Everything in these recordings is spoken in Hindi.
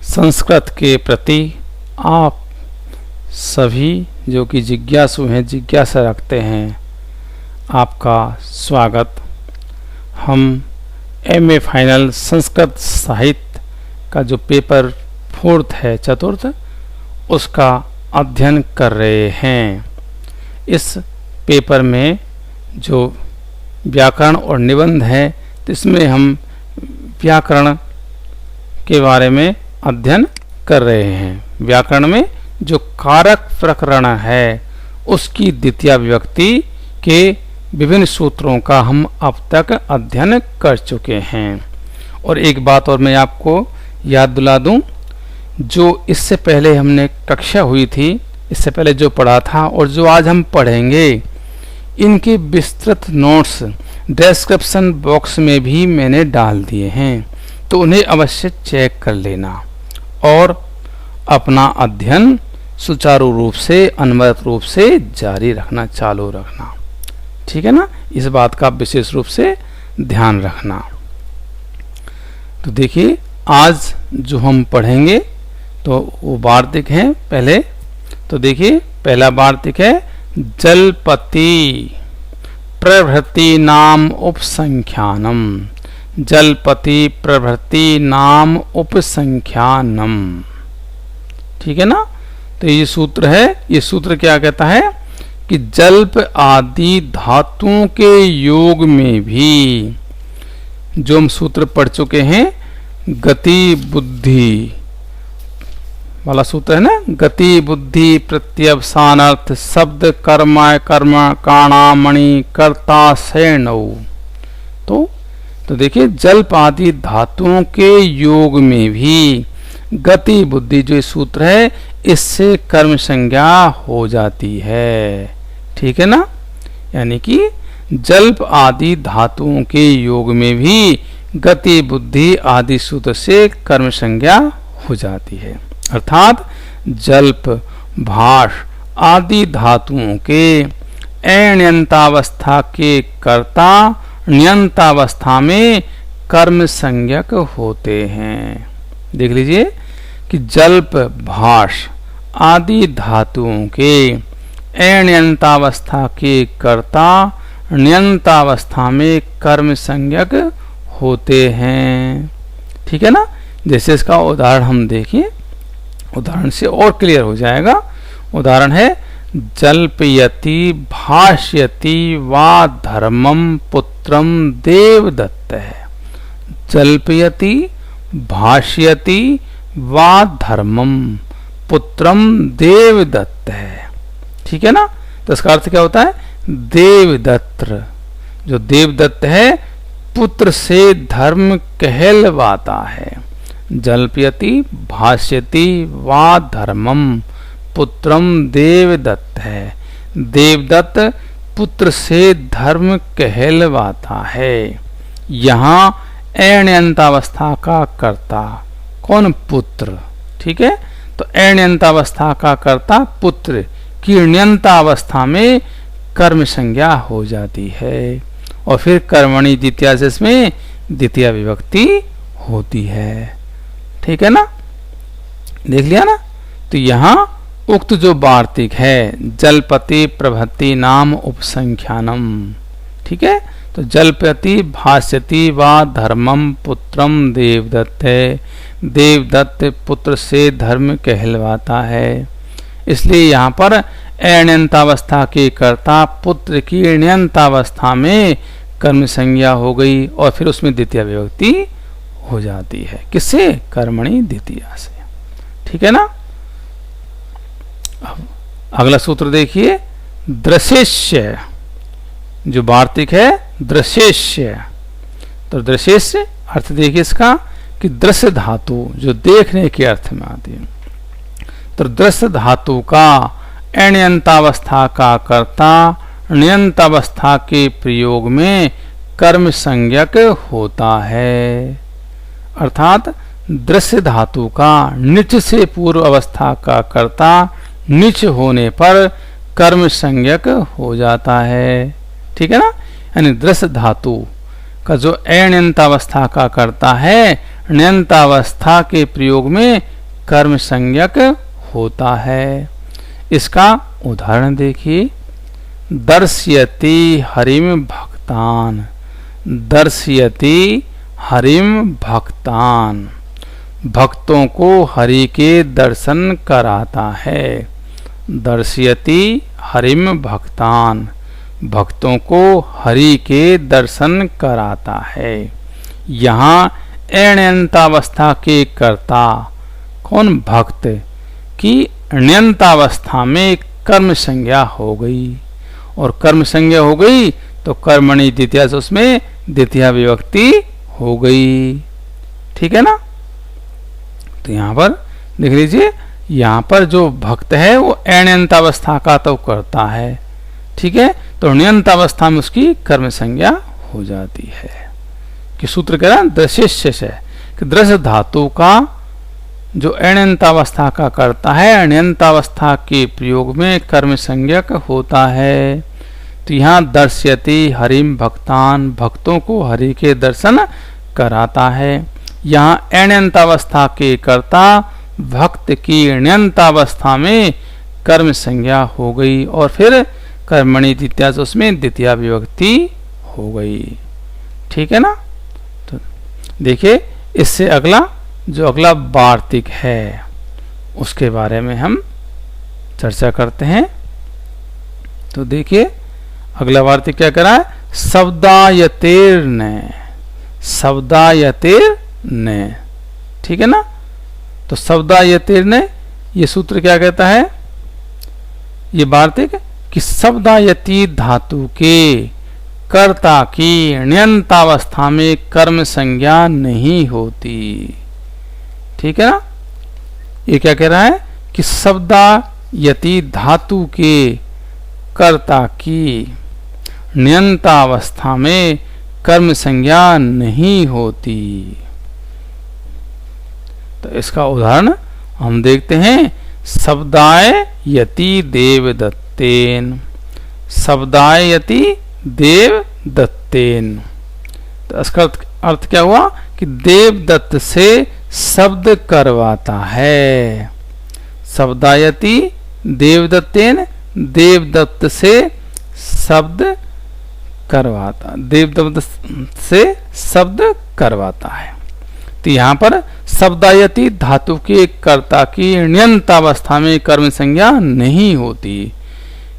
संस्कृत के प्रति आप सभी जो कि जिज्ञासु हैं, जिज्ञासा रखते हैं, आपका स्वागत। हम एमए फाइनल संस्कृत साहित्य का जो पेपर 4th है, चतुर्थ, उसका अध्ययन कर रहे हैं। इस पेपर में जो व्याकरण और निबंध है, तो इसमें हम व्याकरण के बारे में अध्ययन कर रहे हैं। व्याकरण में जो कारक प्रकरण है उसकी द्वितीय विभक्ति के विभिन्न सूत्रों का हम अब तक अध्ययन कर चुके हैं। और एक बात और मैं आपको याद दिला दूं, जो इससे पहले हमने कक्षा हुई थी, इससे पहले जो पढ़ा था और जो आज हम पढ़ेंगे, इनके विस्तृत नोट्स डिस्क्रिप्शन बॉक्स में भी मैंने डाल दिए हैं, तो उन्हें अवश्य चेक कर लेना और अपना अध्ययन सुचारू रूप से, अनवरत रूप से जारी रखना, चालू रखना। ठीक है ना, इस बात का विशेष रूप से ध्यान रखना। तो देखिए, आज जो हम पढ़ेंगे तो वो वार्तिक हैं। पहले तो देखिए, पहला वार्तिक है जलपति प्रभृति नाम उपसंख्यानम। जलपति प्रभृति नाम उपसंख्यानम। ठीक है ना, तो ये सूत्र है। ये सूत्र क्या कहता है कि जल्प आदि धातुओं के योग में भी, जो हम सूत्र पढ़ चुके हैं, गति बुद्धि वाला सूत्र है ना, गति बुद्धि प्रत्यवसानार्थ शब्द कर्म कर्म काणा मणि कर्ता सेणौ। तो देखिए, जल्प आदि धातुओं के योग में भी गति बुद्धि, जो सूत्र है, इससे कर्म संज्ञा हो जाती है। ठीक है ना, यानी कि जल्प आदि धातुओं के योग में भी गति बुद्धि आदि सूत्र से कर्म संज्ञा हो जाती है। अर्थात जल्प भाष आदि धातुओं के अण्यंतावस्था के कर्ता ण्यंतावस्था में कर्म संज्ञक होते हैं। देख लीजिए कि जल्प भाष आदि धातुओं के अण्यंतावस्था के कर्ता ण्यंतावस्था में कर्म संज्ञक होते हैं। ठीक है ना, जैसे इसका उदाहरण हम देखिए, उदाहरण से और क्लियर हो जाएगा। उदाहरण है जल्पयति भाष्यति वा धर्मम पुत्रम देवदत्त है। जल्पयति भाष्यति वा धर्मम पुत्रम देवदत्त है। ठीक है ना, तो इसका अर्थ क्या होता है? देवदत्त, जो देवदत्त है, पुत्र से धर्म कहलवाता है। जल्पयति भाष्यति वा धर्मम पुत्रम देवदत्त है। देवदत्त पुत्र से धर्म कहलवाता है। यहाँ अण्यंतावस्था का कर्ता कौन? पुत्र। ठीक है, तो अण्यंतावस्था का कर्ता पुत्र की ण्यंतावस्था में कर्म संज्ञा हो जाती है, और फिर कर्मणि द्वितीया से इसमें द्वितीय विभक्ति होती है। ठीक है ना, देख लिया ना। तो यहाँ उक्त जो वार्तिक है, जलपति प्रभृति नाम उपसंख्यानम। ठीक है, तो जलपति भाष्यति वा धर्मम पुत्रम देवदत्त है। देवदत्त पुत्र से धर्म कहलवाता है, इसलिए यहाँ पर अण्यंतावस्था के कर्ता पुत्र की ण्यंतावस्था में कर्म संज्ञा हो गई, और फिर उसमें द्वितीय विभक्ति हो जाती है। किससे? कर्मणि द्वितीया से। ठीक है ना। अब अगला सूत्र देखिए, दृशेष्य, जो वार्तिक है दृशेष्य। तो दृशेष्य अर्थ देखिए इसका कि दृश्य धातु, जो देखने के अर्थ में आती है। तो दृश्य धातु का अण्यंतावस्था का कर्ता ण्यंतावस्था के प्रयोग में कर्म संज्ञक होता है। अर्थात दृश्य धातु का निच से पूर्व अवस्था का कर्ता निच होने पर कर्म संज्ञक हो जाता है। ठीक है ना, यानी दृश्य धातु का जो अण्यंतावस्था का कर्ता है ण्यंतावस्था के प्रयोग में कर्म संज्ञक होता है। इसका उदाहरण देखिए, दर्शयति हरिम भक्तान, दर्शयति हरिम भक्तान, भक्तों को हरि के दर्शन कराता है। दर्शयति हरिम भक्तान, भक्तों को हरि के दर्शन कराता है। यहाँ अण्यंतावस्था के कर्ता कौन? भक्त की अण्यंतावस्था में कर्म संज्ञा हो गई, और कर्म संज्ञा हो गई तो कर्मणि द्वितीया से उसमें द्वितीया विभक्ति हो गई। ठीक है ना? तो यहाँ पर देख लीजिए, यहाँ पर जो भक्त है वो अण्यंतावस्था का तो करता है। ठीक है, तो अण्यंतावस्था में उसकी कर्म संज्ञा हो जाती है। कि सूत्र कह रहा दृश्य से कि दृश्य धातु का जो अण्यंतावस्था का करता है, अण्यंतावस्था के प्रयोग में कर्म संज्ञक होता है। तो यहाँ दर्शयति हरिम भक्तान, भक्तों को हरि के दर्शन कराता है। यहाँ अण्यंतावस्था के कर्ता भक्त की अण्यंतावस्था में कर्म संज्ञा हो गई, और फिर कर्मणि द्वितीया से उसमें द्वितीया विभक्ति हो गई। ठीक है ना? तो देखिए, इससे अगला जो अगला वार्तिक है उसके बारे में हम चर्चा करते हैं। तो देखिए, अगला वार्तिक क्या करा है? शब्दायतेर्न, शब्दायतेर्न। ठीक है ना? तो शब्दायतेर्न, ये सूत्र क्या कहता है? ये वार्तिक कि शब्दायति धातु के कर्ता की ण्यंतावस्था में कर्म संज्ञा नहीं होती। ठीक है ना? ये क्या कह रहा है कि शब्दायति धातु के कर्ता की ण्यंतावस्था में कर्म संज्ञा नहीं होती। तो इसका उदाहरण हम देखते हैं, शब्दायति देवदत्तेन, शब्दायति देवदत्तेन। तो इसका अर्थ क्या हुआ कि देवदत्त से शब्द करवाता है। शब्दायति देवदत्तेन, देवदत्त से शब्द करवाता, देवदत्त से शब्द करवाता है। तो यहाँ पर शब्दायति धातु के कर्ता की ण्यंतावस्था में कर्म संज्ञा नहीं होती,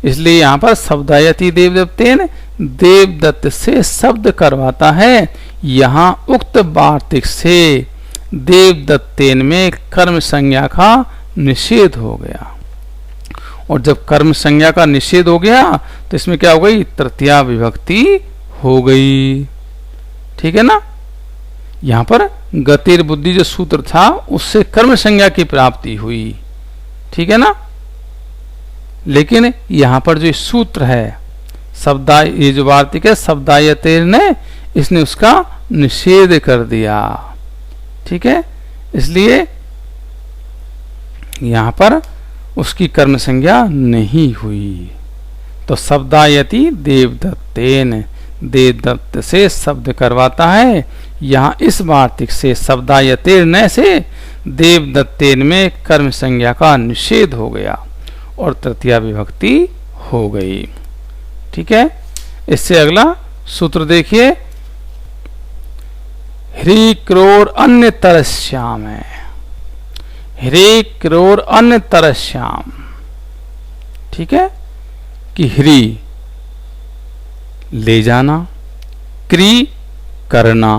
इसलिए यहाँ पर शब्दायति देवदत्तेन, देवदत्त से शब्द करवाता है। यहाँ उक्त वार्तिक से देवदत्तेन में कर्म संज्ञा का निषेध हो गया, और जब कर्म संज्ञा का निषेध हो गया तो इसमें क्या हो गई? तृतीया विभक्ति हो गई। ठीक है ना? यहाँ पर गतिर बुद्धि जो सूत्र था उससे कर्म संज्ञा की प्राप्ति हुई। ठीक है ना? लेकिन यहाँ पर जो सूत्र है शब्दाय, ये जो वार्तिक है शब्दायतेर्न, इसने उसका निषेध कर दिया। ठीक है, इसलिए यहाँ पर उसकी कर्म संज्ञा नहीं हुई। तो शब्दायति देवदत्तेन, देवदत्त से शब्द करवाता है। यहाँ इस वार्तिक से शब्दायतेर्न से देवदत्तेन में कर्म संज्ञा का निषेध हो गया और तृतीया विभक्ति हो गई। ठीक है, इससे अगला सूत्र देखिए, ह्री क्रोर अन्य तरस्याम है। ह्री क्रोर अन्य तरस्याम, ठीक है, कि ह्री ले जाना, क्री करना,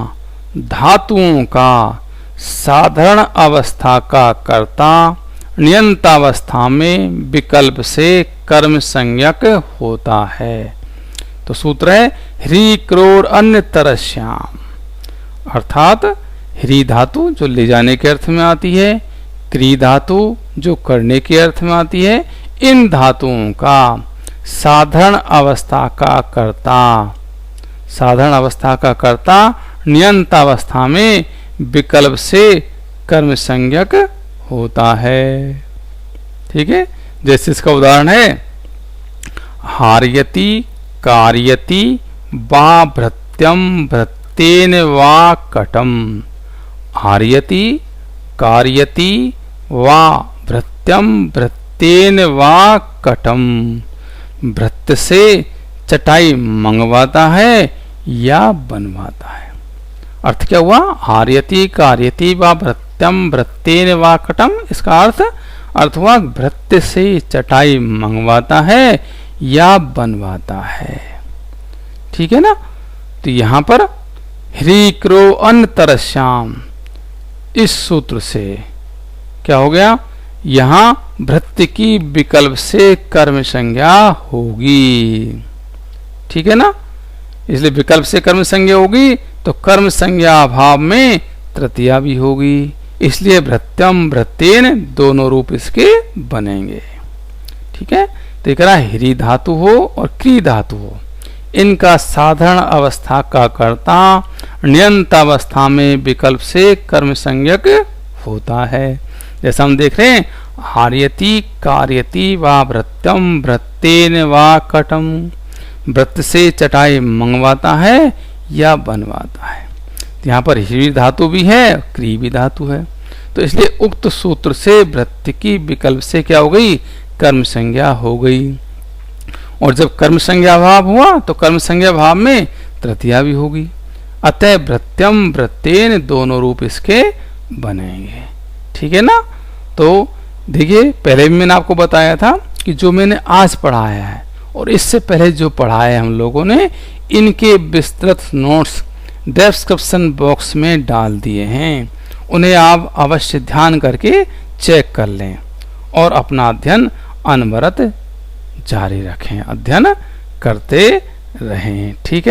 धातुओं का साधारण अवस्था का कर्ता नियंतावस्था में विकल्प से कर्म संज्ञक होता है। तो सूत्र है ह्री क्रोर अन्य तरस्याम, अर्थात ह्री धातु जो ले जाने के अर्थ में आती है, क्री धातु जो करने के अर्थ में आती है, इन धातुओं का साधारण अवस्था का कर्ता, साधारण अवस्था का कर्ता नियंतावस्था में विकल्प से कर्म संज्ञक होता है। ठीक है, जैसे इसका उदाहरण है हार्यति कार्यति वा भृत्यम भृत्येन वा कटम, आर्यति कार्यति वा भृत्यं भृत्येन वा कटम, भृत्य से चटाई मंगवाता है या बनवाता है। अर्थ क्या हुआ? आर्यति कार्यति वा भृत्यं भृत्येन वा कटम। इसका अर्थ हुआ भृत्य से चटाई मंगवाता है या बनवाता है। ठीक है ना। तो यहां पर ह्रीक्रो अन्तरश्याम, इस सूत्र से क्या हो गया? यहां भृत्य की विकल्प से कर्म संज्ञा होगी। ठीक है ना। इसलिए विकल्प से कर्म संज्ञा होगी तो कर्म संज्ञा अभाव में तृतीया भी होगी। इसलिए भृत्यम भृत्येन दोनों रूप इसके बनेंगे। ठीक है। तो ये करा ह्री धातु हो और क्री धातु हो, इनका साधारण अवस्था का कर्ता ण्यंत अवस्था में विकल्प से कर्म संज्ञक होता है। जैसा हम देख रहे हैं, हार्यति कार्यति वा भृत्यम भृत्येन वा कटम, भृत्य से चटाई मंगवाता है या बनवाता है। यहाँ पर ह्री धातु भी है, क्री भी धातु है। तो इसलिए उक्त सूत्र से भृत्य की विकल्प से क्या हो गई? कर्म संज्ञा हो गई। और जब कर्म संज्ञा भाव हुआ तो कर्म संज्ञा भाव में तृतीया भी होगी। अतः भृत्यम भृत्येन दोनों रूप इसके बनेंगे। ठीक है ना। तो देखिए, पहले भी मैंने आपको बताया था कि जो मैंने आज पढ़ाया है और इससे पहले जो पढ़ाया हम लोगों ने, इनके विस्तृत नोट्स डिस्क्रिप्शन बॉक्स में डाल दिए हैं। उन्हें आप अवश्य ध्यान करके चेक कर लें और अपना अध्ययन अनवरत जारी रखें, अध्ययन करते रहें। ठीक है ना।